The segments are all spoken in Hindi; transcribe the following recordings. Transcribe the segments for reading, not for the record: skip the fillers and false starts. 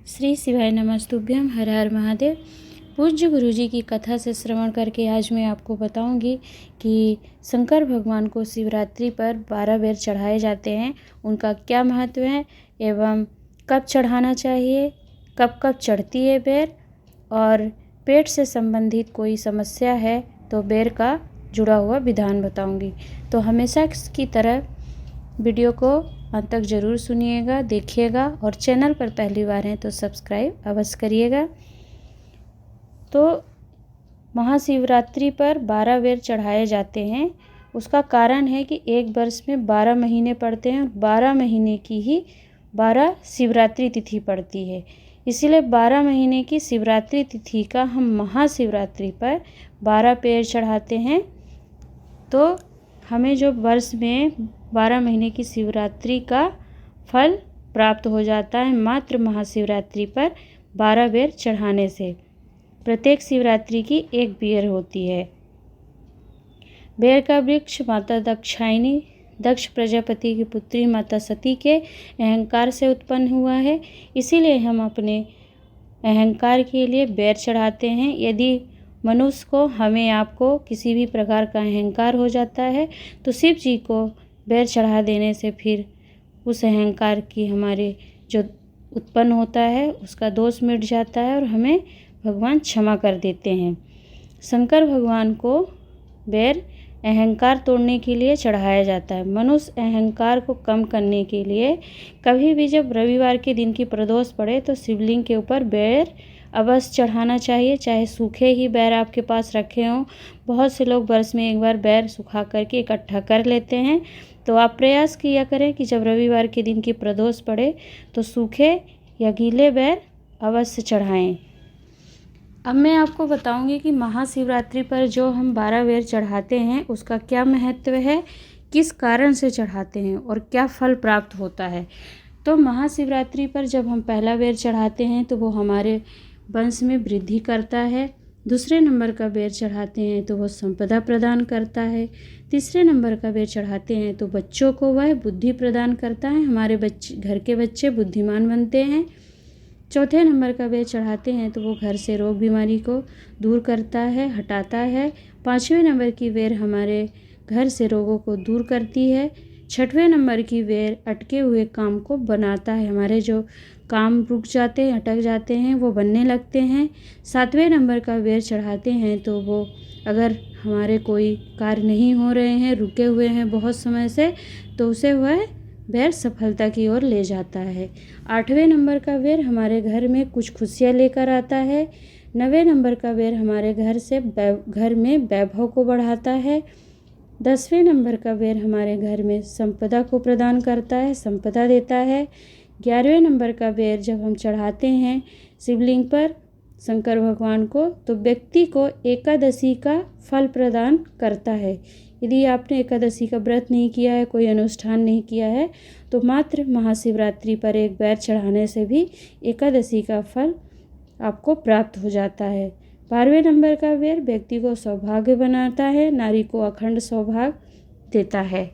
श्री शिवाय नमस्तुभ्यम। हर हर महादेव। पूज्य गुरुजी की कथा से श्रवण करके आज मैं आपको बताऊंगी कि शंकर भगवान को शिवरात्रि पर 12 बेर चढ़ाए जाते हैं, उनका क्या महत्व है एवं कब चढ़ाना चाहिए, कब कब चढ़ती है बेर, और पेट से संबंधित कोई समस्या है तो बेर का जुड़ा हुआ विधान बताऊंगी। तो हमेशा की तरह वीडियो को अंत तक ज़रूर सुनिएगा, देखिएगा, और चैनल पर पहली बार हैं तो सब्सक्राइब अवश्य करिएगा। तो महाशिवरात्रि पर 12 बेर चढ़ाए जाते हैं। उसका कारण है कि एक वर्ष में 12 महीने पड़ते हैं और 12 महीने की ही 12 शिवरात्रि तिथि पड़ती है। इसीलिए 12 महीने की शिवरात्रि तिथि का हम महाशिवरात्रि पर 12 बेर चढ़ाते हैं। तो हमें जो वर्ष में 12 महीने की शिवरात्रि का फल प्राप्त हो जाता है मात्र महाशिवरात्रि पर 12 बेर चढ़ाने से। प्रत्येक शिवरात्रि की एक बेर होती है। बेर का वृक्ष माता दक्षायनी, दक्ष प्रजापति की पुत्री माता सती के अहंकार से उत्पन्न हुआ है। इसीलिए हम अपने अहंकार के लिए बेर चढ़ाते हैं। यदि मनुष्य को, हमें, आपको किसी भी प्रकार का अहंकार हो जाता है तो शिव जी को बेर चढ़ा देने से फिर उस अहंकार की हमारे जो उत्पन्न होता है उसका दोष मिट जाता है और हमें भगवान क्षमा कर देते हैं। शंकर भगवान को बेर अहंकार तोड़ने के लिए चढ़ाया जाता है। मनुष्य अहंकार को कम करने के लिए कभी भी जब रविवार के दिन की प्रदोष पड़े तो शिवलिंग के ऊपर बेर अवश्य चढ़ाना चाहिए, चाहे सूखे ही बेर आपके पास रखे हों। बहुत से लोग वर्ष में एक बार बेर सुखा करके इकट्ठा कर लेते हैं। तो आप प्रयास किया करें कि जब रविवार के दिन की प्रदोष पड़े तो सूखे या गीले बेर अवश्य चढ़ाएं। अब मैं आपको बताऊंगी कि महाशिवरात्रि पर जो हम 12 बेर चढ़ाते हैं उसका क्या महत्व है, किस कारण से चढ़ाते हैं और क्या फल प्राप्त होता है। तो महाशिवरात्रि पर जब हम पहला बेर चढ़ाते हैं तो वो हमारे वंश में वृद्धि करता है। दूसरे नंबर का बेर चढ़ाते हैं तो वो संपदा प्रदान करता है। तीसरे नंबर का बेर चढ़ाते हैं तो बच्चों को वह बुद्धि प्रदान करता है, हमारे बच्चे, घर के बच्चे बुद्धिमान बनते हैं। चौथे नंबर का बेर चढ़ाते हैं तो वो घर से रोग बीमारी को दूर करता है, हटाता है। पाँचवें नंबर की बेर हमारे घर से रोगों को दूर करती है। छठवें नंबर की बेर अटके हुए काम को बनाता है, हमारे जो काम रुक जाते हैं, अटक जाते हैं, वो बनने लगते हैं। सातवें नंबर का बेर चढ़ाते हैं तो वो, अगर हमारे कोई कार्य नहीं हो रहे हैं, रुके हुए हैं बहुत समय से, तो उसे वह बेर सफलता की ओर ले जाता है। आठवें नंबर का बेर हमारे घर में कुछ खुशियाँ लेकर आता है। 9वें नंबर का बेर हमारे घर में वैभव को बढ़ाता है। 10वें नंबर का बेर हमारे घर में संपदा को प्रदान करता है, संपदा देता है। 11वें नंबर का बेर जब हम चढ़ाते हैं शिवलिंग पर शंकर भगवान को तो व्यक्ति को एकादशी का फल प्रदान करता है। यदि आपने एकादशी का व्रत नहीं किया है, कोई अनुष्ठान नहीं किया है, तो मात्र महाशिवरात्रि पर एक बेर चढ़ाने से भी एकादशी का फल आपको प्राप्त हो जाता है। 12वें नंबर का बेर व्यक्ति को सौभाग्य बनाता है, नारी को अखंड सौभाग्य देता है।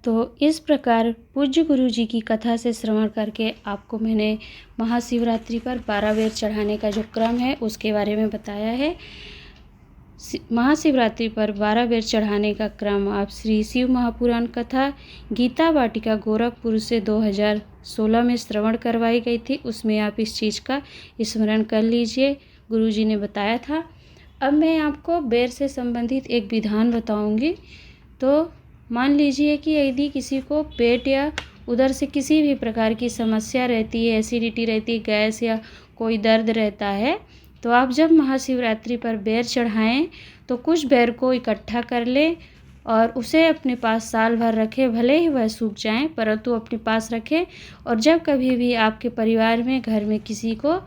तो इस प्रकार पूज्य गुरु जी की कथा से श्रवण करके आपको मैंने महाशिवरात्रि पर 12 बेर चढ़ाने का जो क्रम है उसके बारे में बताया है। महाशिवरात्रि पर 12 बेर चढ़ाने का क्रम आप श्री शिव महापुराण कथा गीता वाटिका गोरखपुर से 2016 में श्रवण करवाई गई थी, उसमें आप इस चीज़ का स्मरण कर लीजिए, गुरु जी ने बताया था। अब मैं आपको बेर से संबंधित एक विधान बताऊंगी। तो मान लीजिए कि यदि किसी को पेट या उधर से किसी भी प्रकार की समस्या रहती है, एसिडिटी रहती है, गैस या कोई दर्द रहता है, तो आप जब महाशिवरात्रि पर बेर चढ़ाएं तो कुछ बेर को इकट्ठा कर लें और उसे अपने पास साल भर रखें। भले ही वह सूख जाएं परंतु अपने पास रखें। और जब कभी भी आपके परिवार में, घर में किसी को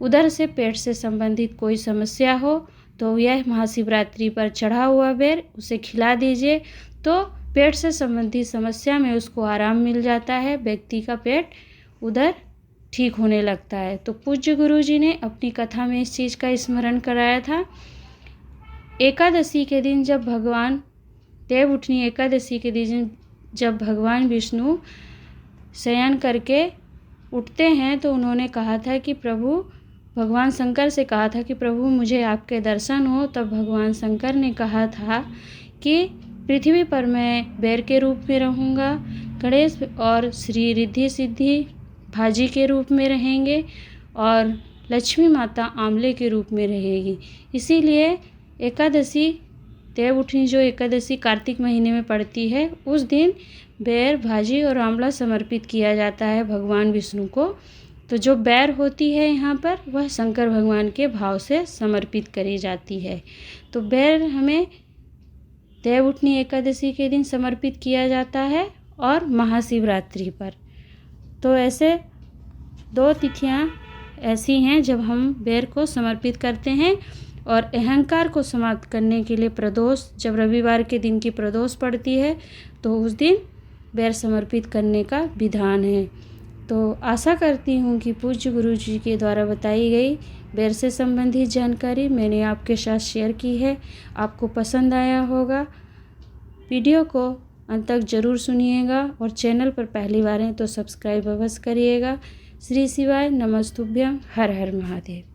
उधर से पेट से संबंधित कोई समस्या हो तो यह महाशिवरात्रि पर चढ़ा हुआ बेर उसे खिला दीजिए। तो पेट से संबंधित समस्या में उसको आराम मिल जाता है, व्यक्ति का पेट उधर ठीक होने लगता है। तो पूज्य गुरु जी ने अपनी कथा में इस चीज़ का स्मरण कराया था। एकादशी के दिन जब भगवान देवउठनी एकादशी के दिन जब भगवान विष्णु शयन करके उठते हैं तो उन्होंने कहा था कि प्रभु, भगवान शंकर से कहा था कि प्रभु मुझे आपके दर्शन हो। तब भगवान शंकर ने कहा था कि पृथ्वी पर मैं बैर के रूप में रहूँगा, गणेश और श्री रिद्धि सिद्धि भाजी के रूप में रहेंगे और लक्ष्मी माता आंवले के रूप में रहेगी। इसीलिए एकादशी, देवउठनी जो एकादशी कार्तिक महीने में पड़ती है, उस दिन बैर, भाजी और आंवला समर्पित किया जाता है भगवान विष्णु को। तो जो बैर होती है यहाँ पर, वह शंकर भगवान के भाव से समर्पित करी जाती है। तो बैर हमें देवउठनी एकादशी के दिन समर्पित किया जाता है और महाशिवरात्रि पर। तो ऐसे 2 तिथियाँ ऐसी हैं जब हम बैर को समर्पित करते हैं। और अहंकार को समाप्त करने के लिए प्रदोष, जब रविवार के दिन की प्रदोष पड़ती है तो उस दिन बैर समर्पित करने का विधान है। तो आशा करती हूँ कि पूज्य गुरु जी के द्वारा बताई गई बैर से संबंधित जानकारी मैंने आपके साथ शेयर की है, आपको पसंद आया होगा। वीडियो को अंत तक ज़रूर सुनिएगा और चैनल पर पहली बार हैं तो सब्सक्राइब अवश्य करिएगा। श्री शिवाय नमस्तुभ्यम। हर हर महादेव।